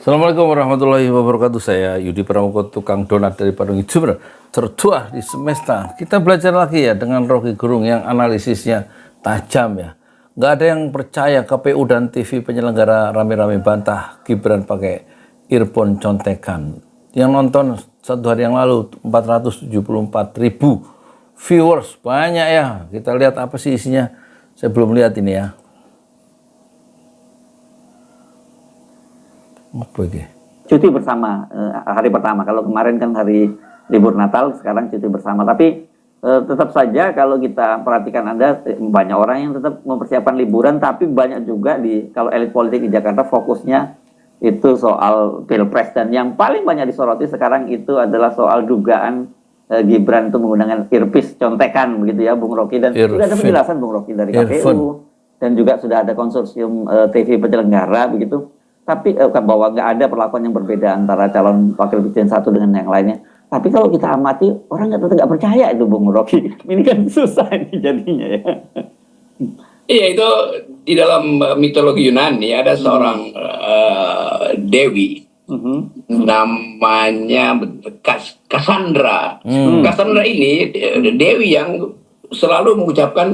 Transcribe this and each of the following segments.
Assalamualaikum warahmatullahi wabarakatuh. Saya Yudi Pramuko, tukang donat dari Padang Youtuber tertua di semesta. Kita belajar lagi ya dengan Rocky Gerung yang analisisnya tajam ya. Nggak ada yang percaya KPU dan TV penyelenggara rame-rame bantah Gibran pakai earphone contekan. Yang nonton satu hari yang lalu 474.000 viewers, banyak ya. Kita lihat apa sih isinya. Saya belum lihat ini ya. Apa ini? Cuti bersama hari pertama. Kalau kemarin kan hari libur Natal, sekarang cuti bersama. Tapi tetap saja kalau kita perhatikan banyak orang yang tetap mempersiapkan liburan, tapi banyak juga kalau elit politik di Jakarta fokusnya itu soal pilpres, dan yang paling banyak disoroti sekarang itu adalah soal dugaan Gibran itu menggunakan earpiece contekan begitu ya, Bung Rocky, dan sudah ada penjelasan Bung Rocky dari KPU dan juga sudah ada konsorsium TV penyelenggara begitu. Tapi bahwa nggak ada perlakuan yang berbeda antara calon wakil presiden satu dengan yang lainnya. Tapi kalau kita amati, orang nggak percaya itu, Bung Rocky. Ini kan susah ini jadinya ya. Iya, itu di dalam mitologi Yunani ada seorang dewi, namanya Cassandra. Cassandra ini dewi yang selalu mengucapkan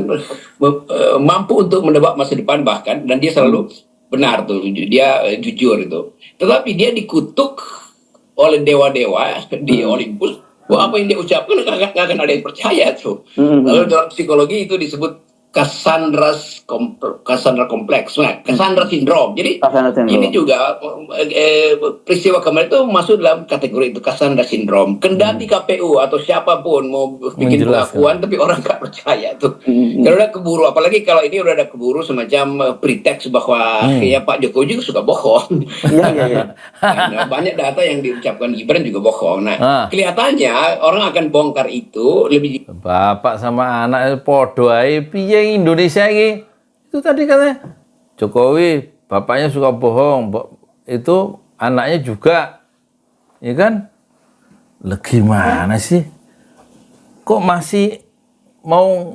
mampu untuk menebak masa depan bahkan, dan dia selalu benar tuh, dia jujur itu. Tetapi dia dikutuk oleh dewa-dewa di Olympus, bahwa apa yang dia ucapkan nggak akan ada yang percaya tuh. Lalu dalam psikologi itu disebut Cassandra kompleks, Cassandra syndrome. Jadi ini juga peristiwa kemarin itu masuk dalam kategori itu, Cassandra syndrome. Kendati KPU atau siapapun mau bikin pengakuan, tapi orang nggak percaya tuh. Kalau udah keburu, apalagi kalau ini udah ada keburu semacam pretext bahwa ya Pak Jokowi juga suka bohong. Iya. Nah, banyak data yang diucapkan Gibran juga bohong. Nah, kelihatannya orang akan bongkar itu lebih. Bapak sama anak podo ae piye Indonesia ini. Itu tadi katanya Jokowi bapaknya suka bohong, itu anaknya juga, ya kan? Lah gimana sih? Kok masih mau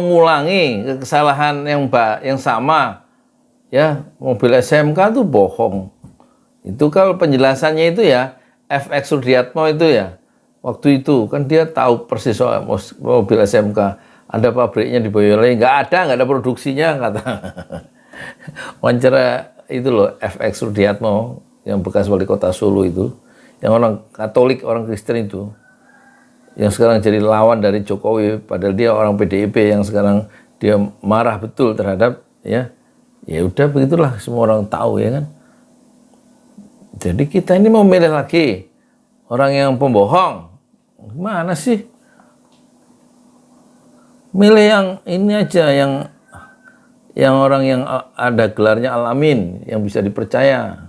ngulangi kesalahan yang sama? Ya, mobil SMK tuh bohong. Itu kalau penjelasannya itu ya, FX Sudiatmo itu ya. Waktu itu kan dia tahu persis soal mobil SMK. Ada pabriknya di Boyolali, nggak ada produksinya, kata. Wawancara itu loh, FX Sudiatmo, yang bekas wali kota Solo itu, yang orang Katolik, orang Kristen itu, yang sekarang jadi lawan dari Jokowi, padahal dia orang PDIP yang sekarang dia marah betul terhadap, ya udah begitulah, semua orang tahu ya kan. Jadi kita ini mau milih lagi orang yang pembohong, gimana sih? Milih yang ini aja, yang orang yang ada gelarnya Al-Amin, yang bisa dipercaya.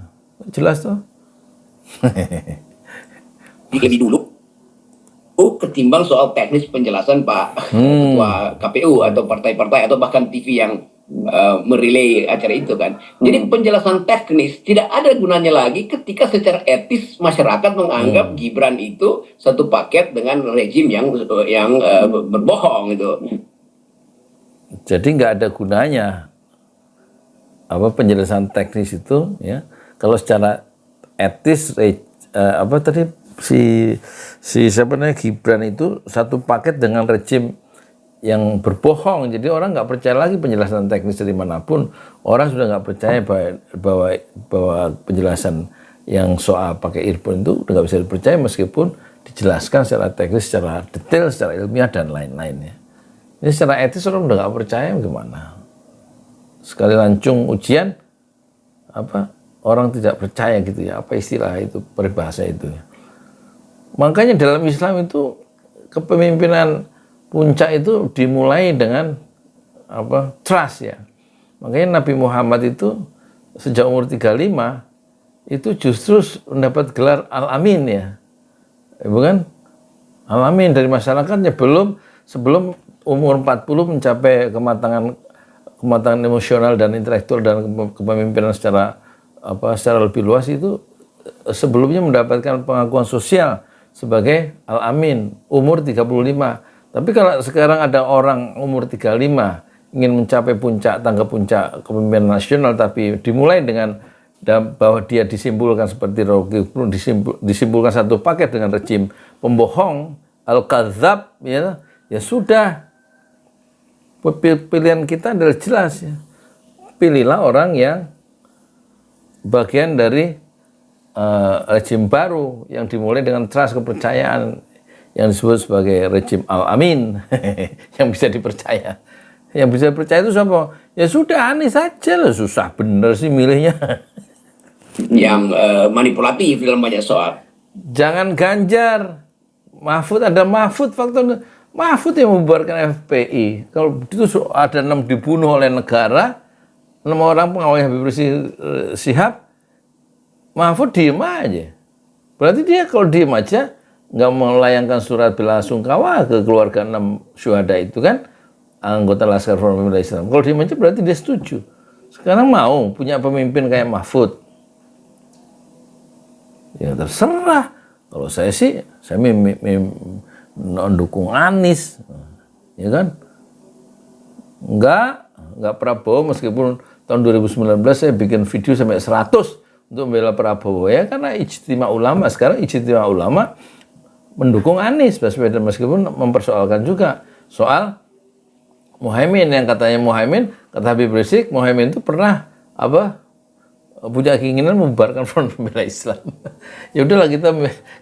Jelas tuh. Lebih dulu ketimbang soal teknis penjelasan Pak Ketua KPU atau partai-partai atau bahkan TV yang merelay acara itu kan. Jadi penjelasan teknis tidak ada gunanya lagi ketika secara etis masyarakat menganggap Gibran itu satu paket dengan rejim yang berbohong itu. Jadi nggak ada gunanya apa penjelasan teknis itu ya. Kalau secara etis apa tadi si siapa namanya Gibran itu satu paket dengan rejim yang berbohong, jadi orang nggak percaya lagi penjelasan teknis dari manapun. Orang sudah nggak percaya bahwa penjelasan yang soal pakai earphone itu udah nggak bisa dipercaya meskipun dijelaskan secara teknis, secara detail, secara ilmiah dan lain-lainnya. Ini secara etis orang udah nggak percaya gimana? Sekali lancung ujian apa orang tidak percaya gitu ya, apa istilah itu, peribahasa itu ya. Makanya dalam Islam itu kepemimpinan puncak itu dimulai dengan apa? Trust ya. Makanya Nabi Muhammad itu sejak umur 35 itu justru mendapat gelar Al-Amin ya. Bukan? Al-Amin dari masyarakatnya sebelum umur 40 mencapai kematangan emosional dan intelektual dan kepemimpinan secara lebih luas itu sebelumnya mendapatkan pengakuan sosial sebagai Al-Amin umur 35. Tapi kalau sekarang ada orang umur 35 ingin mencapai tangga puncak kepemimpinan nasional, tapi dimulai dengan dan bahwa dia disimpulkan seperti Rocky Gerung disimpulkan satu paket dengan rejim pembohong al-kadzab, ya sudah. Pilihan kita adalah jelas, ya. Pilihlah orang yang bagian dari rejim baru yang dimulai dengan trust, kepercayaan yang disebut sebagai rejim al-amin yang bisa dipercaya. Yang bisa dipercaya itu siapa? Ya sudah, Anies saja lah, susah bener sih milihnya. Yang manipulatif dalam banyak soal. Jangan Ganjar, Mahfud, ada Mahfud, faktor Mahfud yang membubarkan FPI. Kalau itu ada 6 dibunuh oleh negara, 6 orang pengawal Habib Rizik Syihab, Mahfud diem aja. Berarti dia kalau diem aja, nggak melayangkan surat bela sungkawa ke keluarga 6 syuhada itu kan, anggota Laskar Front Pembela Islam. Kalau diem aja berarti dia setuju. Sekarang mau punya pemimpin kayak Mahfud. Ya terserah. Kalau saya sih, saya mendukung Anies, ya kan? Enggak Prabowo, meskipun tahun 2019 saya bikin video sampai 100 untuk membela Prabowo, ya karena ijtima ulama. Sekarang ijtima ulama mendukung Anies Baswedan, meskipun mempersoalkan juga soal Muhaimin, yang katanya Muhaimin, kata Habib Rizik, Muhaimin itu pernah punya keinginan membubarkan Front Pembela Islam. Ya udahlah,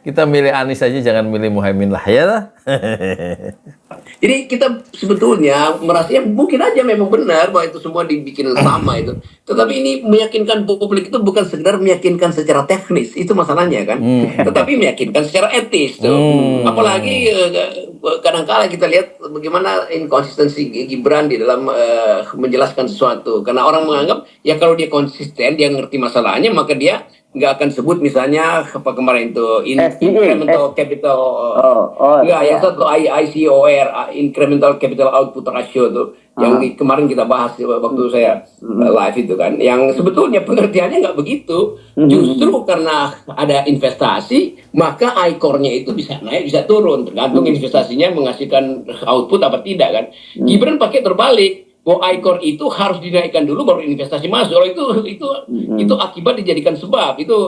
kita milih Anies saja, jangan milih Muhaimin lah, ya lah. Jadi kita sebetulnya merasanya mungkin aja memang benar bahwa itu semua dibikin sama itu. Tetapi ini meyakinkan publik itu bukan sekedar meyakinkan secara teknis, itu masalahnya kan. Tetapi meyakinkan secara etis tuh. Apalagi kadang-kala kita lihat bagaimana inkonsistensi Gibran di dalam menjelaskan sesuatu. Karena orang menganggap ya kalau dia konsisten, dia ngerti masalahnya, maka dia nggak akan sebut misalnya apa kemarin itu incremental capital yang satu ICOR, incremental capital output ratio tuh yang kemarin kita bahas waktu saya live itu kan, yang sebetulnya pengertiannya nggak begitu. Justru karena ada investasi maka ICOR-nya itu bisa naik bisa turun tergantung investasinya menghasilkan output apa tidak kan. Gibran pakai terbalik, bahwa ICOR itu harus dinaikkan dulu baru investasi masuk. Itu akibat dijadikan sebab, itu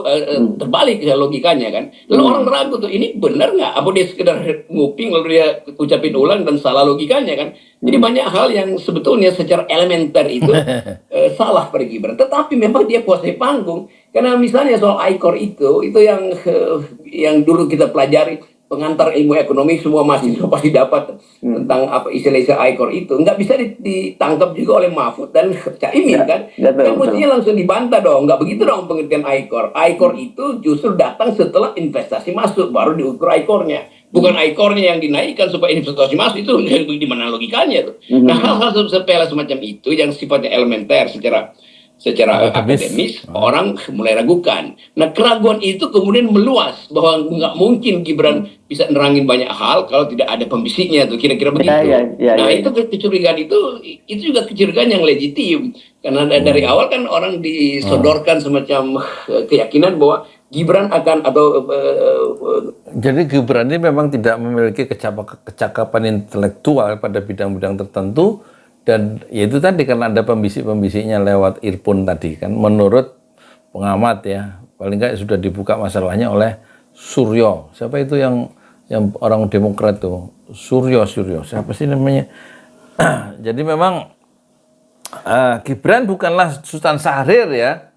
terbalik logikanya kan. Lalu orang ragu tuh, ini benar nggak? Apa dia sekedar nguping lalu dia ucapin ulang dan salah logikanya kan? Jadi banyak hal yang sebetulnya secara elementer itu salah pada Gibran. Tetapi memang dia kuasai panggung. Karena misalnya soal ICOR itu yang dulu kita pelajari, pengantar ilmu ekonomi semua mahasiswa pasti dapat tentang apa istilah-istilah ICOR itu. Nggak bisa ditangkap juga oleh Mahfud dan Caimin kan. Yang mestinya langsung dibantah dong. Nggak begitu dong pengertian ICOR. ICOR itu justru datang setelah investasi masuk, baru diukur ICOR-nya. Bukan ICOR-nya yang dinaikkan supaya investasi masuk, itu di mana logikanya tuh. Nah, hal-hal sepele semacam itu yang sifatnya elementer secara akademis, orang mulai ragukan. Nah, keraguan itu kemudian meluas bahwa nggak mungkin Gibran bisa nerangin banyak hal kalau tidak ada pembisiknya tuh, kira-kira begitu. Itu kecurigaan itu juga kecurigaan yang legitim, karena dari awal kan orang disodorkan semacam keyakinan bahwa Gibran akan jadi Gibran ini memang tidak memiliki kecakapan intelektual pada bidang-bidang tertentu. Dan ya itu tadi, karena ada pembisik-pembisiknya lewat earphone tadi kan, menurut pengamat ya, paling nggak sudah dibuka masalahnya oleh Suryo. Siapa itu yang orang Demokrat tuh? Suryo, siapa sih namanya? Jadi memang Gibran bukanlah Sultan Syahrir ya,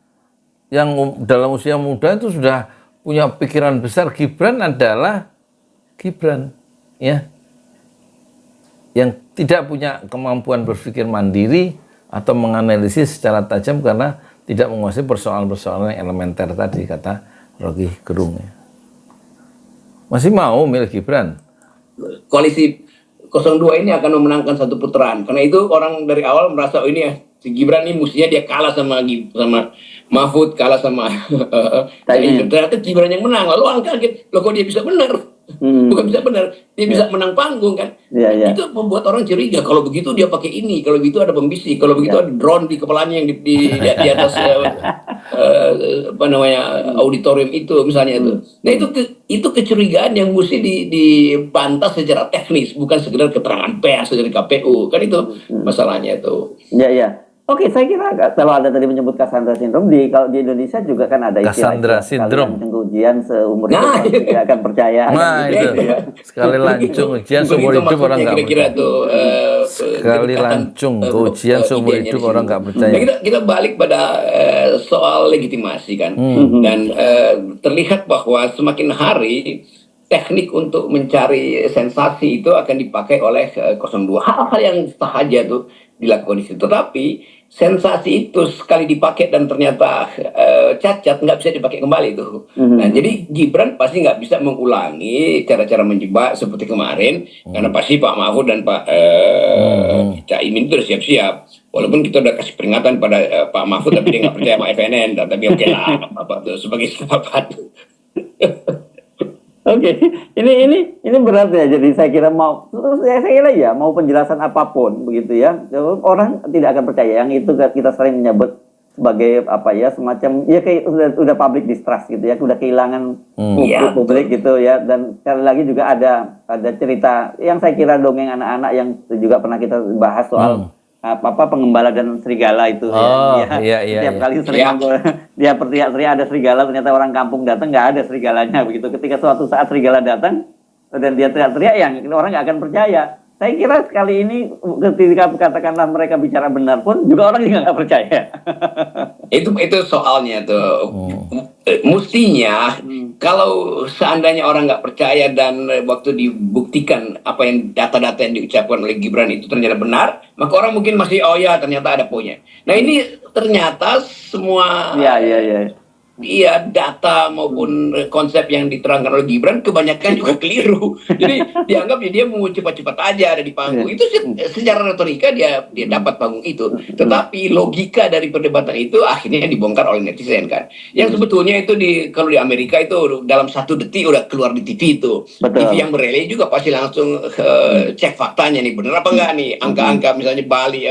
yang dalam usia muda itu sudah punya pikiran besar. Gibran adalah Gibran ya, yang tidak punya kemampuan berpikir mandiri atau menganalisis secara tajam karena tidak menguasai persoalan-persoalan yang elementer tadi, kata Rocky Gerung. Masih mau milih Gibran? Koalisi 02 ini akan memenangkan satu putaran. Karena itu orang dari awal merasa ini ya, si Gibran ini mestinya dia kalah sama Mahfud, kalah sama ternyata Gibran yang menang. Lalu orang kaget, loh kok dia bisa benar? Bukan bisa benar, dia bisa menang panggung kan. Itu membuat orang curiga, kalau begitu dia pakai ini, kalau begitu ada pembisik, kalau begitu ada drone di kepalanya yang di atas auditorium itu misalnya itu. Nah itu kecurigaan yang mesti dibantah secara teknis, bukan sekedar keterangan pers dari KPU kan, itu masalahnya itu. Oke, saya kira kalau Anda tadi menyebut Cassandra syndrome, kalau di Indonesia juga kan ada istilah Cassandra syndrome. sekali lancung ujian seumur hidup orang tidak akan percaya. Nah itu sekali lancung ujian seumur hidup orang nggak kira-kira percaya. tuh Sekali lancung ujian seumur hidup orang nggak percaya. Nah, kita balik pada soal legitimasi kan, dan terlihat bahwa semakin hari teknik untuk mencari sensasi itu akan dipakai oleh 02. Hal-hal yang sahaja tuh dilakukan di situ. Tetapi sensasi itu sekali dipakai dan ternyata cacat, nggak bisa dipakai kembali tuh. Nah, jadi Gibran pasti nggak bisa mengulangi cara-cara menjebak seperti kemarin, karena pasti Pak Mahfud dan Pak Caimin itu sudah siap-siap. Walaupun kita udah kasih peringatan pada Pak Mahfud, tapi dia nggak percaya sama FNN, tapi oke lah, apa tuh sebagai sahabat. Oke, ini berat ya. Jadi saya kira saya kira ya mau penjelasan apapun begitu ya, orang tidak akan percaya. Yang itu kita sering menyebut sebagai apa ya, semacam ya kayak udah public distrust gitu ya, udah kehilangan publik gitu ya. Dan sekali lagi juga ada cerita yang saya kira dongeng anak-anak yang juga pernah kita bahas soal apa pengembala dan serigala itu setiap kali sering dia berteriak-teriak ada serigala, ternyata orang kampung datang nggak ada serigalanya begitu. Ketika suatu saat serigala datang dan dia teriak-teriak, yang orang nggak akan percaya. Saya kira sekali ini ketika katakanlah mereka bicara benar pun juga orang juga nggak percaya. itu soalnya tuh. Mestinya kalau seandainya orang nggak percaya dan waktu dibuktikan apa yang data-data yang diucapkan oleh Gibran itu ternyata benar, maka orang mungkin masih oh ya ternyata ada poinnya. Nah ini ternyata semua iya data maupun konsep yang diterangkan oleh Gibran kebanyakan juga keliru. Jadi dianggap dia mau cepat-cepat aja ada di panggung. Itu secara retorika dia dapat panggung itu. Tetapi logika dari perdebatan itu akhirnya dibongkar oleh netizen kan. Yang sebetulnya itu kalau di Amerika itu dalam 1 detik udah keluar di TV itu. Betul. TV yang berelay juga pasti langsung cek faktanya nih benar apa enggak nih angka-angka misalnya Bali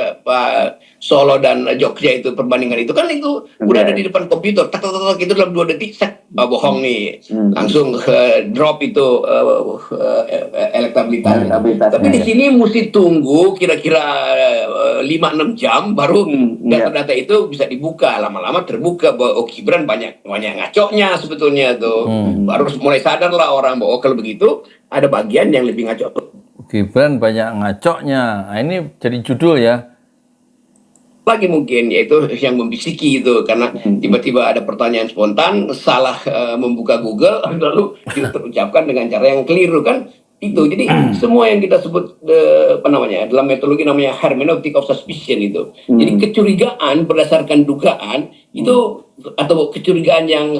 Solo dan Jogja itu perbandingan itu kan itu udah ada di depan komputer itu dalam 2 detik bohong nih langsung drop itu elektabilitasnya. Tapi di sini mesti tunggu kira-kira 5-6 jam baru data-data itu bisa dibuka, lama-lama terbuka bahwa Gibran banyak ngacoknya sebetulnya tuh. Baru mulai sadar lah orang bahwa kalau begitu ada bagian yang lebih ngaco. Gibran banyak ngacoknya. Nah, ini jadi judul ya. Lagi mungkin yaitu yang membisiki itu karena tiba-tiba ada pertanyaan spontan salah membuka Google lalu diucapkan dengan cara yang keliru kan itu. Jadi semua yang kita sebut dalam metodologi namanya hermeneutic of suspicion itu. Jadi kecurigaan berdasarkan dugaan itu atau kecurigaan yang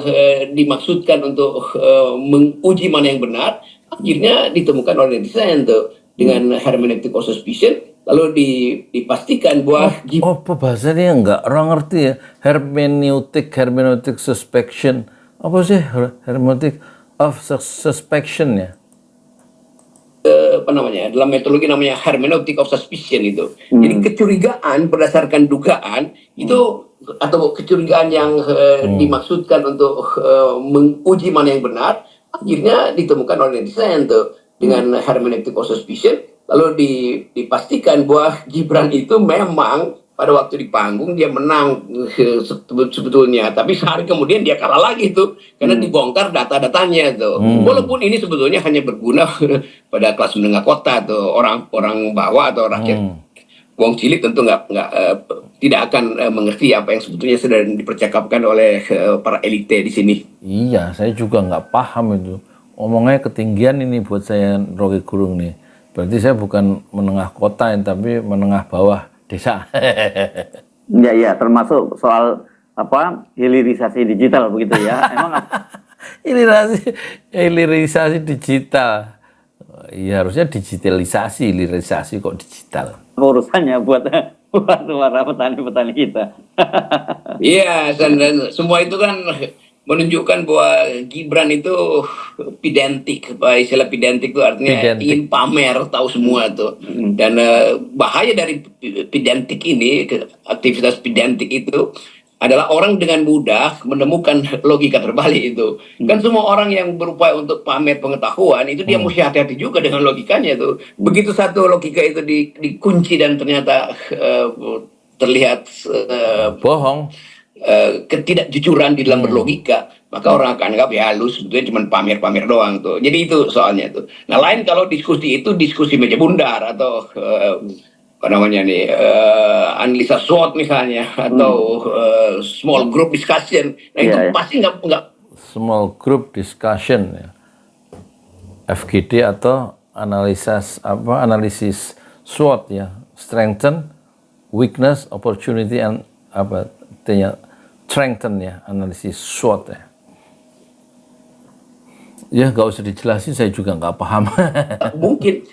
dimaksudkan untuk menguji mana yang benar akhirnya ditemukan oleh netizen tuh dengan hermeneutic of suspicion. Lalu dipastikan bahwa apa bahasanya nggak orang ngerti ya, hermeneutic suspicion apa sih hermeneutic of suspicion ya? Dalam metodologi namanya hermeneutic of suspicion itu. Jadi kecurigaan berdasarkan dugaan itu atau kecurigaan yang dimaksudkan untuk menguji mana yang benar akhirnya ditemukan oleh netizen tuh dengan hermeneutic of suspicion. Lalu dipastikan bahwa Gibran itu memang pada waktu di panggung dia menang sebetulnya, tapi sehari kemudian dia kalah lagi tuh karena dibongkar data-datanya tuh. Walaupun ini sebetulnya hanya berguna pada kelas menengah kota tuh, orang bawah atau rakyat wong cilik tentu tidak akan mengerti apa yang sebetulnya sudah dipercakapkan oleh para elite di sini. Iya, saya juga nggak paham itu. Omongnya ketinggian ini buat saya, Rocky Gerung nih. Berarti saya bukan menengah kota, tapi menengah bawah desa. Iya, termasuk soal hilirisasi digital begitu ya. Emang hilirisasi digital. Iya, harusnya digitalisasi, hilirisasi kok digital. Urusannya buat para petani-petani kita. Iya, dan semua itu kan menunjukkan bahwa Gibran itu pidentik. Istilah pidentik itu artinya ingin pamer, tahu semua tuh. Dan bahaya dari pidentik ini, aktivitas pidentik itu adalah orang dengan mudah menemukan logika terbalik itu. Kan semua orang yang berupaya untuk pamer pengetahuan itu dia mesti hati-hati juga dengan logikanya itu. Begitu satu logika itu dikunci dan ternyata terlihat Bohong. ketidakjujuran di dalam berlogika, maka orang akan anggap ya lu sebetulnya cuma pamer-pamer doang tuh. Jadi itu soalnya tuh. Nah, lain kalau diskusi itu diskusi meja bundar atau apa namanya nih, analisa SWOT misalnya, atau small group discussion. Nah, itu pasti nggak Small group discussion ya. FGD atau analisis SWOT ya. Strengthen, weakness, opportunity, and strengthen ya, analisis SWOT ya. Ya nggak usah dijelasin, saya juga nggak paham. mungkin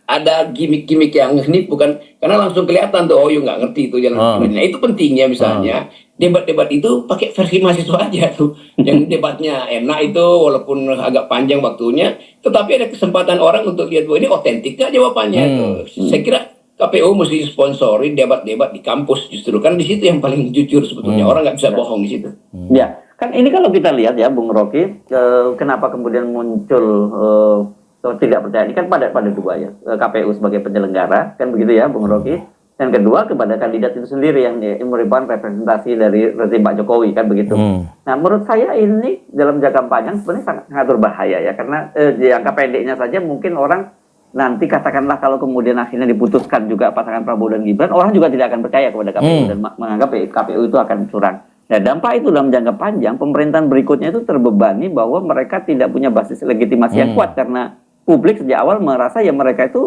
ada gimmick-gimmick yang ini bukan karena langsung kelihatan tuh, oh you nggak ngerti itu jalan pikirnya. Itu pentingnya misalnya debat-debat itu pakai versi mahasiswa aja tuh, yang debatnya enak itu walaupun agak panjang waktunya, tetapi ada kesempatan orang untuk lihat bahwa ini otentik nggak jawabannya tuh. Saya kira KPU mesti sponsori debat-debat di kampus justru, kan di situ yang paling jujur sebetulnya, orang nggak bisa bohong di situ. Ya, kan ini kalau kita lihat ya, Bung Rocky, kenapa kemudian muncul tidak percaya ini kan pada dua ya, KPU sebagai penyelenggara kan begitu ya, Bung Rocky, dan kedua kepada kandidat itu sendiri yang merupakan representasi dari rezim Pak Jokowi kan begitu. Nah, menurut saya ini dalam jangka panjang sebenarnya sangat berbahaya ya, karena jangka pendeknya saja mungkin orang nanti katakanlah kalau kemudian akhirnya diputuskan juga pasangan Prabowo dan Gibran, orang juga tidak akan percaya kepada KPU dan menganggap KPU itu akan curang. Nah, dampak itu dalam jangka panjang pemerintahan berikutnya itu terbebani bahwa mereka tidak punya basis legitimasi yang kuat, karena publik sejak awal merasa ya mereka itu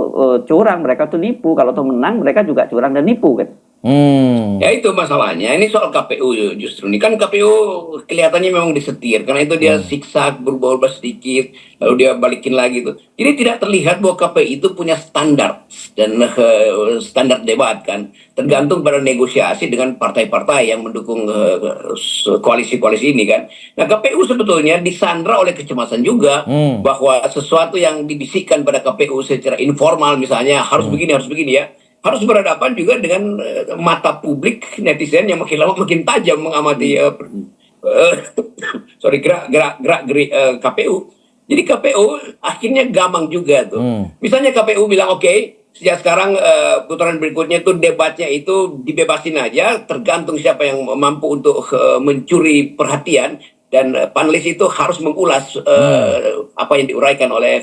curang, mereka itu nipu. Kalau tuh menang mereka juga curang dan nipu kan. Ya itu masalahnya. Ini soal KPU justru. Ini kan KPU kelihatannya memang disetir, karena itu dia siksa berubah-ubah sedikit, lalu dia balikin lagi tuh. Jadi tidak terlihat bahwa KPU itu punya standar dan standar debat kan. Tergantung pada negosiasi dengan partai-partai yang mendukung koalisi-koalisi ini kan. Nah, KPU sebetulnya disandra oleh kecemasan juga bahwa sesuatu yang dibisikkan pada KPU secara informal misalnya harus begini ya, harus berhadapan juga dengan mata publik netizen yang makin lama makin tajam mengamati gerak-gerik KPU. Jadi KPU akhirnya gamang juga tuh. Misalnya KPU bilang oke, sejak sekarang putaran berikutnya itu debatnya itu dibebasin aja, tergantung siapa yang mampu untuk mencuri perhatian, dan panelis itu harus mengulas apa yang diuraikan oleh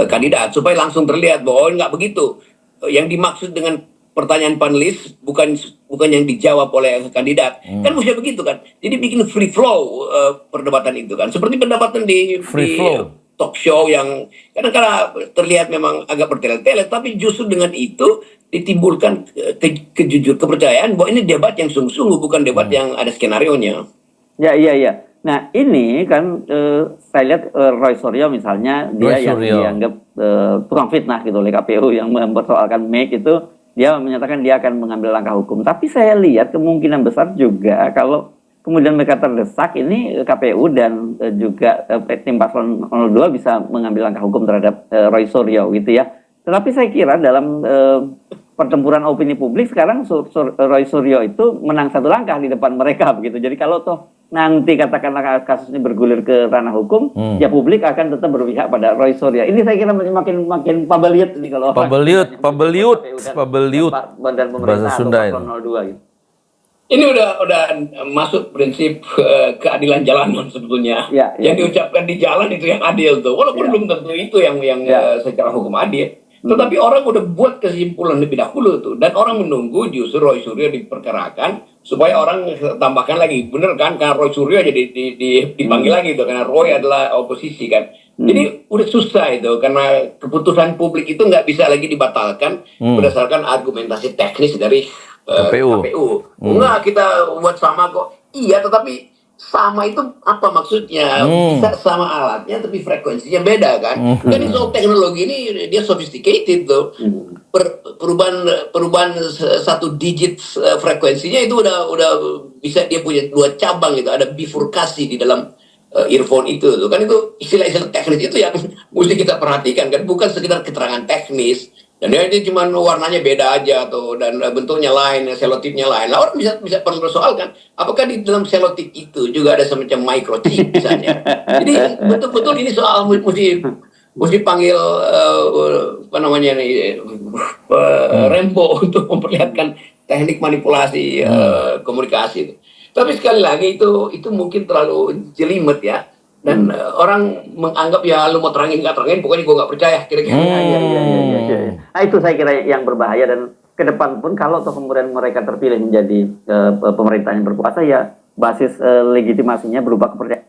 kandidat supaya langsung terlihat bahwa nggak begitu. Yang dimaksud dengan pertanyaan panelis bukan yang dijawab oleh kandidat. Kan mesti begitu kan. Jadi bikin free flow perdebatan itu kan. Seperti perdebatan di talk show yang kadang-kadang terlihat memang agak bertele-tele, tapi justru dengan itu ditimbulkan kepercayaan bahwa ini debat yang sungguh-sungguh, bukan debat yang ada skenarionya. Ya, iya. Nah, ini kan saya lihat Roy Suryo misalnya, yang dianggap tukang fitnah gitu oleh KPU yang mempersoalkan MEK itu, dia menyatakan dia akan mengambil langkah hukum. Tapi saya lihat kemungkinan besar juga kalau kemudian mereka terdesak, ini KPU dan juga tim Paslon 02 bisa mengambil langkah hukum terhadap Roy Suryo gitu ya. Tetapi saya kira dalam pertempuran opini publik sekarang Roy Suryo itu menang satu langkah di depan mereka begitu. Jadi kalau toh nanti katakanlah kasus ini bergulir ke ranah hukum, ya publik akan tetap berpihak pada Roy Suryo. Ini saya kira makin pabeliut ini kalau pabeliut dan pemerintah bahasa Sunda atau 02 gitu. Ini udah masuk prinsip keadilan jalanan sebetulnya. Yang diucapkan di jalan itu yang adil tuh. Walaupun belum tentu itu yang secara hukum adil. Tetapi orang udah buat kesimpulan lebih dahulu tuh. Dan orang menunggu justru Roy Suryo diperkarakan supaya orang tambahkan lagi. Bener kan? Karena Roy Suryo jadi dipanggil lagi tuh. Karena Roy adalah oposisi kan. Jadi udah susah itu. Karena keputusan publik itu nggak bisa lagi dibatalkan berdasarkan argumentasi teknis dari KPU. Enggak, kita buat sama kok. Iya, tetapi sama itu apa maksudnya? Bisa sama alatnya tapi frekuensinya beda kan? Kan ini soal teknologi ini dia sophisticated tuh. Perubahan satu digit frekuensinya itu udah bisa dia punya dua cabang gitu. Ada bifurkasi di dalam earphone itu tuh. Kan itu istilah-istilah teknis itu yang mesti kita perhatikan kan, bukan sekedar keterangan teknis. Dan itu cuma warnanya beda aja tuh, dan bentuknya lain, selotipnya lain. Lah orang bisa persoalkan apakah di dalam selotip itu juga ada semacam microchip misalnya. Jadi betul-betul ini soal mesti panggil apa namanya nih Rembo untuk memperlihatkan teknik manipulasi komunikasi itu. Tapi sekali lagi itu mungkin terlalu jelimet ya. Dan orang menganggap ya lu mau terangin nggak terangin, pokoknya gue nggak percaya kira-kira. Iya. Nah, itu saya kira yang berbahaya, dan ke depan pun kalau toh kemudian mereka terpilih menjadi pemerintah yang berkuasa, ya basis legitimasinya berubah kepercayaan.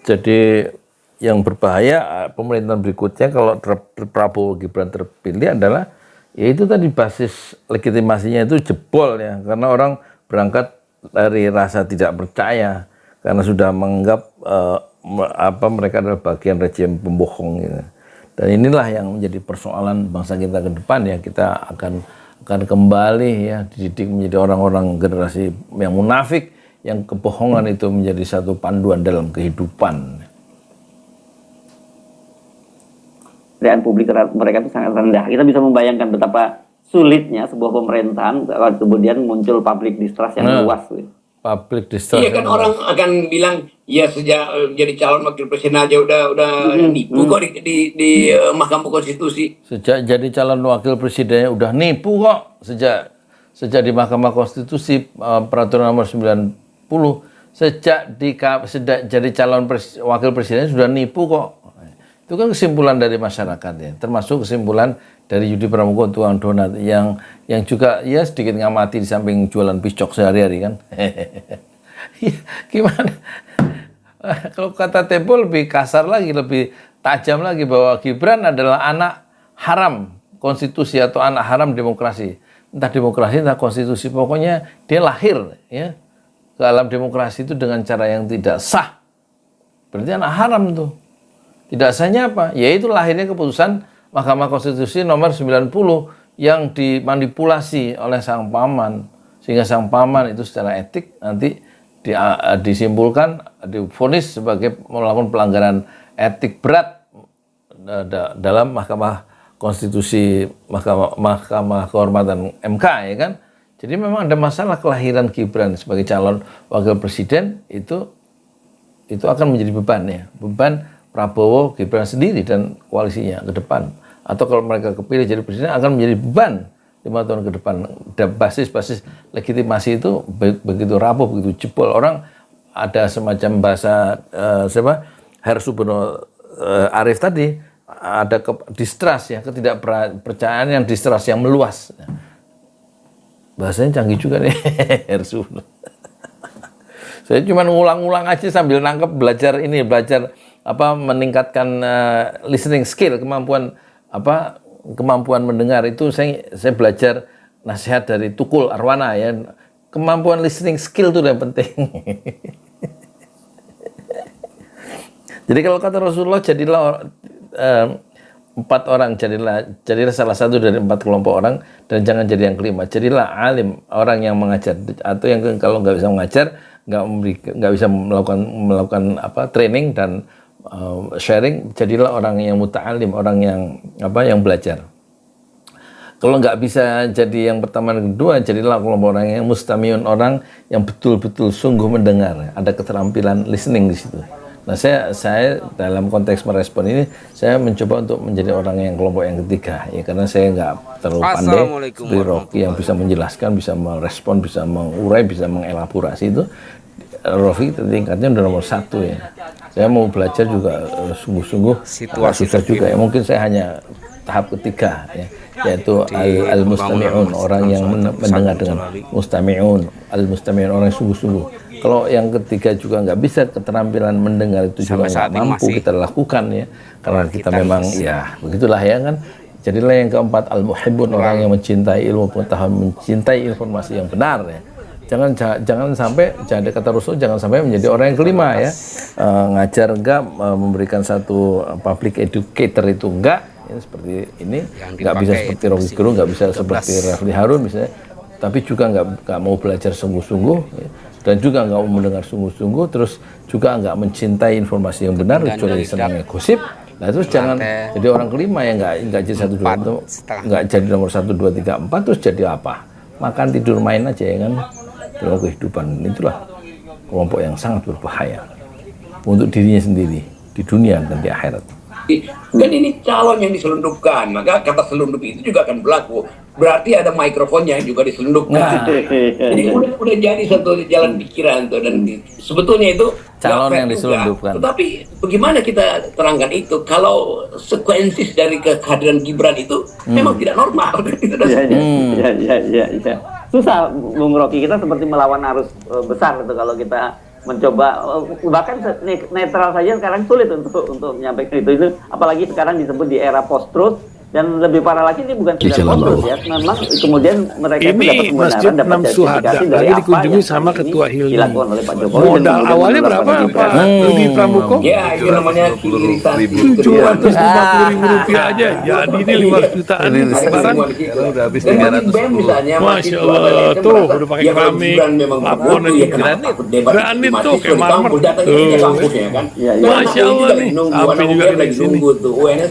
Jadi yang berbahaya pemerintahan berikutnya kalau Prabowo Gibran terpilih adalah ya itu tadi basis legitimasinya itu jebol ya, karena orang berangkat dari rasa tidak percaya karena sudah menganggap mereka adalah bagian rejim pembohong gitu. Dan inilah yang menjadi persoalan bangsa kita ke depan ya, kita akan kembali ya dididik menjadi orang-orang generasi yang munafik, yang kebohongan itu menjadi satu panduan dalam kehidupan. Kepercayaan publik mereka itu sangat rendah. Kita bisa membayangkan betapa sulitnya sebuah pemerintahan kemudian muncul public distrust yang luas. Public distrust. Iya kan orang akan bilang ya sejak jadi calon wakil presiden aja udah nipu kok di Mahkamah Konstitusi. Sejak jadi calon wakil presidennya udah nipu kok. Sejak di Mahkamah Konstitusi peraturan nomor 90, sejak jadi calon wakil presiden sudah nipu kok. Itu kan kesimpulan dari masyarakat ya, termasuk kesimpulan dari Yudi Pramuko tukang donat yang juga ya sedikit ngamati di samping jualan piscok sehari-hari kan. Gimana? Kalau kata Tempo lebih kasar lagi, lebih tajam lagi, bahwa Gibran adalah anak haram konstitusi atau anak haram demokrasi. Entah demokrasi, entah konstitusi, pokoknya dia lahir ya ke alam demokrasi itu dengan cara yang tidak sah. Berarti anak haram tuh. Tidak sahnya apa? Yaitu lahirnya keputusan Mahkamah Konstitusi nomor 90 yang dimanipulasi oleh sang paman, sehingga sang paman itu secara etik nanti disimpulkan, divonis sebagai melakukan pelanggaran etik berat dalam Mahkamah Konstitusi, Mahkamah Kehormatan MK ya kan. Jadi memang ada masalah kelahiran Gibran sebagai calon wakil presiden itu akan menjadi beban ya, beban Prabowo, Gibran sendiri dan koalisinya ke depan. Atau kalau mereka kepilih jadi presiden akan menjadi beban 5 tahun ke depan. Basis-basis legitimasi itu begitu rapuh, begitu jebol. Orang ada semacam bahasa Hersubeno Arif tadi, ada distrust ya, ketidakpercayaan yang distrust yang meluas. Bahasanya canggih juga nih Hersubeno. Saya cuma ngulang-ngulang aja sambil nangkep, belajar meningkatkan listening skill, kemampuan mendengar itu. Saya belajar nasihat dari Tukul Arwana ya, kemampuan listening skill itu yang penting. Jadi kalau kata Rasulullah, jadilah 4 orang, jadilah salah satu dari 4 kelompok orang, dan jangan jadi yang kelima. Jadilah alim, orang yang mengajar, atau yang kalau nggak bisa mengajar, nggak bisa melakukan training dan sharing, jadilah orang yang muta'alim, orang yang belajar. Kalau nggak bisa jadi yang pertama dan kedua, jadilah kelompok orang yang mustamiun, orang yang betul-betul sungguh mendengar, ada keterampilan listening di situ. Nah, saya dalam konteks merespon ini, saya mencoba untuk menjadi orang yang kelompok yang ketiga ya, karena saya nggak terlalu pandai seperti Rocky yang bisa menjelaskan, bisa merespon, bisa mengurai, bisa mengelaborasi. Itu Rofi tingkatnya udah nomor 1 ya. Saya mau belajar juga sungguh-sungguh susah juga ya. Mungkin saya hanya tahap ketiga ya, yaitu al-mustami'un, orang yang mendengar dengan mustami'un, al-mustami'un, orang yang sungguh-sungguh. Kalau yang ketiga juga nggak bisa, keterampilan mendengar itu juga nggak mampu kita lakukan ya, karena kita memang ya begitulah ya kan. Jadilah yang keempat al-muhibbun, orang yang mencintai ilmu pengetahuan, mencintai informasi yang benar ya. Jangan sampai, jangan kata Rasul, jangan sampai menjadi orang yang kelima ya, ngajar enggak, memberikan satu public educator itu enggak ya, seperti ini, nggak bisa seperti Rocky Gerung, nggak bisa seperti Refli Harun misalnya, tapi juga nggak mau belajar sungguh-sungguh ya, dan juga nggak mau mendengar sungguh-sungguh, terus juga nggak mencintai informasi yang benar, kecuali senangnya gosip. Nah terus jangan jadi orang kelima yang nggak jadi 1, 2, nggak jadi nomor 1, 2, 3, 4, terus jadi apa? Makan tidur main aja ya kan. Dalam kehidupan itulah kelompok yang sangat berbahaya untuk dirinya sendiri di dunia dan di akhirat. Dan ini calon yang diselundupkan, maka kata selundup itu juga akan berlaku. berarti ada mikrofonnya juga diselundupkan. Jadi udah jadi satu jalan pikiran tuh, dan sebetulnya itu calon nggak yang fair diselundupkan. juga. Tetapi bagaimana kita terangkan itu kalau sekuensis dari kehadiran Gibran itu memang tidak normal. Itu Iya. Susah, Bung Rocky, kita seperti melawan arus besar gitu kalau kita mencoba, bahkan netral saja sekarang sulit untuk menyampaikan itu, apalagi sekarang disebut di era post-truth. Dan lebih parah lagi, ini bukan tidak post-truth ya, memang kemudian mereka itu dapat kebenaran, dapat justifikasi dari apa dikunjungi sama Ketua Hilmi. dilakukan oleh Pak Jokowi. Modal awalnya berapa Pak Rudi Pramuko? Ya, itu namanya hilirisasi. 750.000 rupiah aja, jadi ini 500 jutaan. Sekarang udah habis 300. Misalnya, Masya Allah, tuh udah pakai keramik, lapor nanti granit tuh kayak marmer. Masya Allah nih, sampai juga di sini.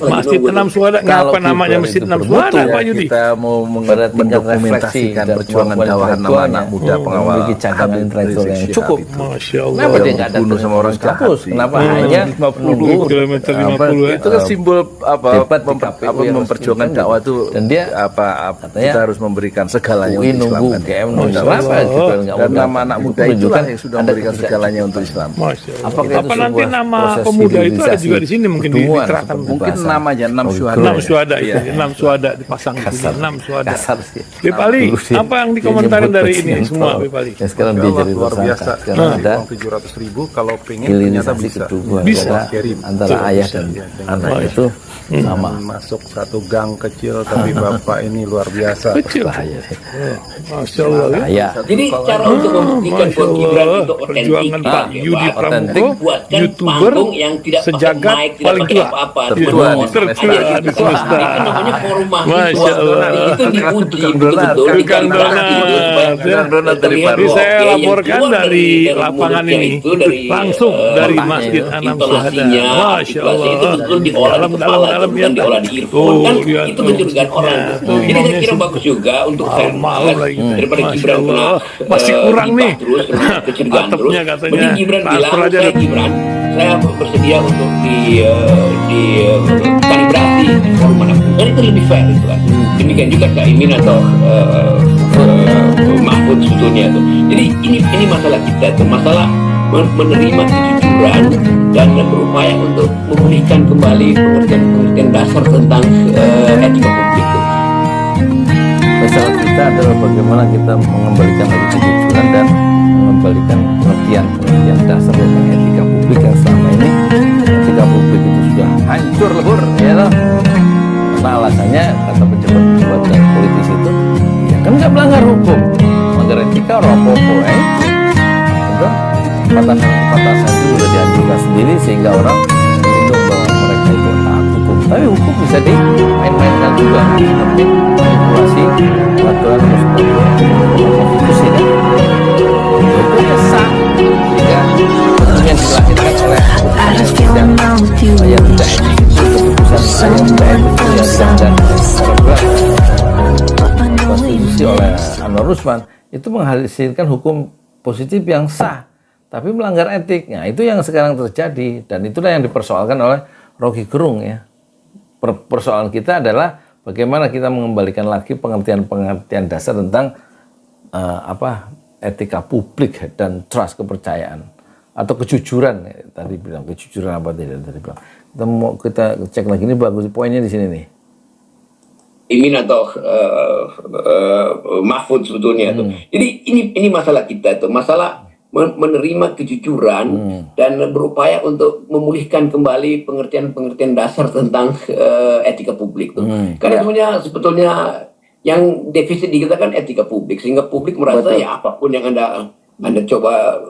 Masjid Enam Suhada, ngapa namanya Masjid Enam Suhada Pak Yudi? Kita mau mendokumentasikan perjuangan dakwah anak muda pengawal memiliki cadangan intelektual yang cukup. Masya Allah. Kenapa dia nggak bunuh sama orang kampus? Kenapa hanya 50 kilometer 50 itu kan simbol memperjuangkan dakwah itu, dan dia kita harus memberikan segalanya untuk Islam. Dan nama anak muda itulah yang sudah memberikan segalanya untuk Islam. Apa nanti nama pemuda itu ada juga di sini mungkin diterapkan? Mungkin namanya 6 Syuhada. 6 Syuhada itu, 6 Syuhada dipasang di sini, 6 Syuhada. Beb Ali, apa yang dikomentarin dari ini semua, Beb Ali? Ya, sekarang dia jadi luar biasa. Sekarang ada 700.000 kalau pengen ternyata bisa. Antara ayah dan anak itu sama. Masuk satu gang kecil, tapi bapak ini luar biasa. Kecil. Masya Allah ya. Jadi cara untuk membuktikan buat Gibran itu perjuangan Pak Yudi Pramuko, buatkan YouTuber panggung yang tidak pakai sejagat mic, tidak paling pakai tua. apa-apa. Tertua di swasta. Itu namanya forum Masya mahasiswa. Allah. Itu diuji betul-betul. Tukang donat. Jadi saya laporkan dari lapangan ini, langsung dari Masjid Enam Syuhada. Masya Allah. Itu betul diolah di kepala, bukan diolah di earphone. Kan itu mencurigakan orang. Jadi saya kira bagus juga untuk saya daripada Gibran kena masih kurang nih kecurigaan terus. atapnya katanya. Mending Gibran bilang, saya Gibran, saya bersedia untuk kalibrasi di forum manapun. Dan itu lebih fair itu kan. Demikian juga Caimin atau Mahfud sebetulnya tuh. Jadi ini masalah kita tuh, masalah menerima kejujuran dan berupaya untuk memulihkan kembali pengertian dasar tentang etika publik itu. Masalah kita adalah bagaimana kita mengembalikan lagi kejujuran dan mengembalikan pengertian dasar tentang etika publik yang selama ini etika publik itu sudah hancur lebur, ya loh. Karena alasannya kata pejabat-pejabat dan politisi itu, ya kan nggak melanggar hukum, melanggar etika ropopo, udah patasan itu sudah dihancurkan sendiri sehingga orang menghitung bahwa mereka itu taat hukum. Tapi hukum bisa dimain-mainkan juga seperti manipulasi peraturan konstitusi kan. Itu ya sah sehingga hukum yang dilahirkan oleh yang tidak keputusan yang tidak dan konstitusi oleh Anwar Usman itu menghasilkan hukum positif yang sah tapi melanggar etik. Nah, itu yang sekarang terjadi dan itulah yang dipersoalkan oleh Rocky Gerung ya. Persoalan kita adalah bagaimana kita mengembalikan lagi pengertian dasar tentang etika publik dan trust, kepercayaan atau kejujuran. Tadi bilang kejujuran apa tidak tadi bilang. Kita cek lagi, ini bagus poinnya di sini nih. Imin atau Mahfud sebetulnya tuh. Jadi ini masalah kita tuh, masalah menerima kejujuran dan berupaya untuk memulihkan kembali pengertian dasar tentang etika publik tuh. Karena sebetulnya yang defisit di kita kan etika publik, sehingga publik merasa ya apapun yang Anda coba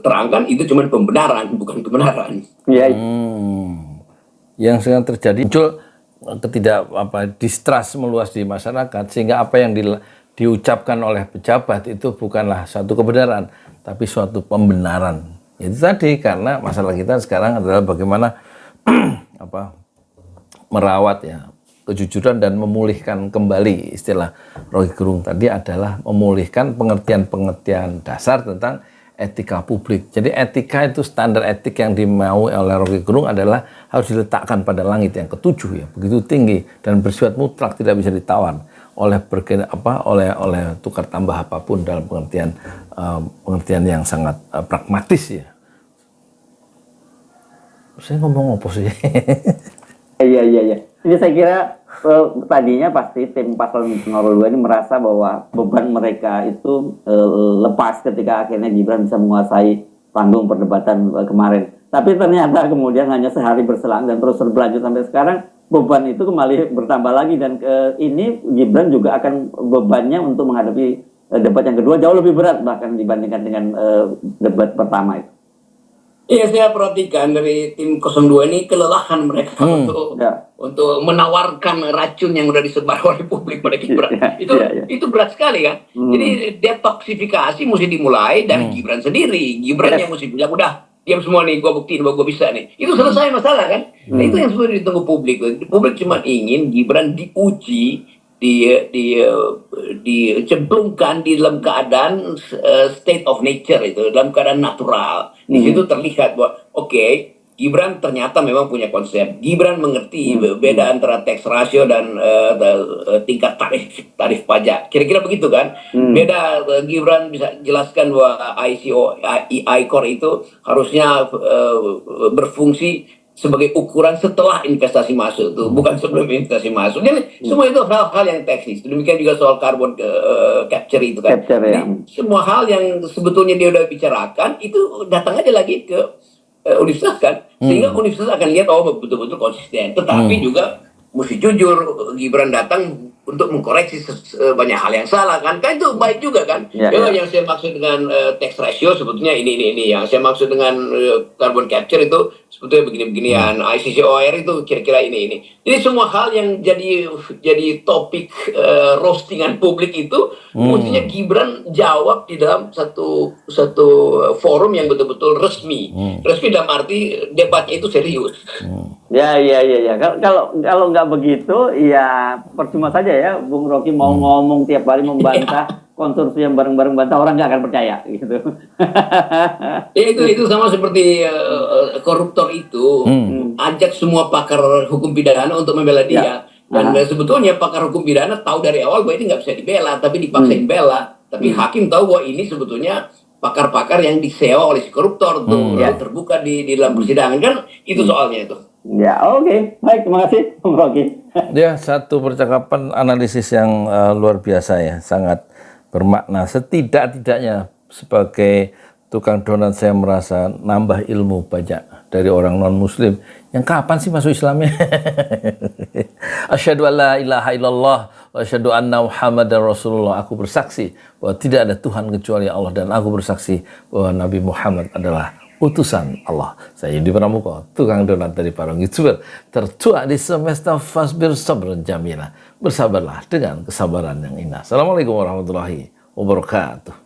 terangkan itu cuma pembenaran, bukan kebenaran. Yang sekarang terjadi muncul distrust meluas di masyarakat sehingga apa yang diucapkan oleh pejabat itu bukanlah suatu kebenaran tapi suatu pembenaran. Itu tadi karena masalah kita sekarang adalah bagaimana merawat ya kejujuran dan memulihkan kembali, istilah Rocky Gerung tadi adalah memulihkan pengertian dasar tentang etika publik. Jadi etika itu standar etik yang dimau oleh Rocky Gerung adalah harus diletakkan pada langit yang ketujuh ya, begitu tinggi dan bersifat mutlak, tidak bisa ditawar oleh oleh tukar tambah apapun dalam pengertian yang sangat pragmatis ya. Saya ngomong apa sih? Iya. Ini saya kira tadinya pasti tim paslon 02 ini merasa bahwa beban mereka itu lepas ketika akhirnya Gibran bisa menguasai panggung perdebatan kemarin. Tapi ternyata kemudian hanya sehari berselang dan terus berlanjut sampai sekarang, beban itu kembali bertambah lagi, dan ini Gibran juga akan bebannya untuk menghadapi debat yang kedua jauh lebih berat bahkan dibandingkan dengan debat pertama itu. Iya, saya perhatikan dari tim 02 ini kelelahan mereka untuk menawarkan racun yang udah disebar oleh publik pada Gibran. Itu berat sekali kan. Jadi detoksifikasi mesti dimulai dari Gibran sendiri. Gibran yang mesti bilang, udah diam semua nih, gue buktiin bahwa gue bisa nih. Itu selesai masalah kan. Nah, itu yang sebenarnya ditunggu publik. Publik cuma ingin Gibran diuji, dicemplungkan di dalam keadaan state of nature, itu dalam keadaan natural. Di situ terlihat bahwa Gibran ternyata memang punya konsep. Gibran mengerti beda antara tax ratio dan tingkat tarif pajak. Kira-kira begitu kan? Beda, Gibran bisa jelaskan bahwa I-Core itu harusnya berfungsi sebagai ukuran setelah investasi masuk, tuh bukan sebelum investasi masuk. Jadi semua itu hal-hal yang teknis. Demikian juga soal carbon capture itu kan. Semua hal yang sebetulnya dia udah bicarakan itu datang aja lagi ke universitas kan, sehingga universitas akan lihat betul-betul konsisten. Tetapi juga mesti jujur, Gibran datang untuk mengkoreksi banyak hal yang salah kan itu baik juga kan. Yang saya maksud dengan tax ratio sebetulnya ini yang saya maksud dengan carbon capture itu sebetulnya begini-beginian. ICCOR itu kira-kira ini. Jadi semua hal yang jadi topik roastingan publik itu mestinya Gibran jawab di dalam satu forum yang betul-betul resmi. Resmi dalam arti debatnya itu serius. Ya. Kalau nggak begitu, ya percuma saja ya, Bung Rocky mau ngomong tiap hari membantah konsorsium yang bareng-bareng bantah, orang nggak akan percaya gitu. Itu sama seperti koruptor itu ajak semua pakar hukum pidana untuk membela dia. Dan sebetulnya pakar hukum pidana tahu dari awal bahwa ini nggak bisa dibela, tapi dipaksain bela. Tapi hakim tahu bahwa ini sebetulnya pakar-pakar yang disewa oleh si koruptor tuh, yang terbuka di dalam persidangan kan, itu soalnya itu. Ya, baik, terima kasih Bung Rocky. Ya, satu percakapan analisis yang luar biasa ya, sangat bermakna. Setidak-tidaknya sebagai tukang donat saya merasa nambah ilmu banyak dari orang non-muslim yang kapan sih masuk Islamnya. Asyhadu an la ilaha illallah wa asyhadu anna Muhammadar Rasulullah. Aku bersaksi bahwa tidak ada Tuhan kecuali Allah, dan aku bersaksi bahwa Nabi Muhammad adalah utusan Allah. Saya Yudi Pramuko, tukang donat dari Parung YouTuber, tertua di semesta Fasbir Sabran Jamila. Bersabarlah dengan kesabaran yang indah. Assalamualaikum warahmatullahi wabarakatuh.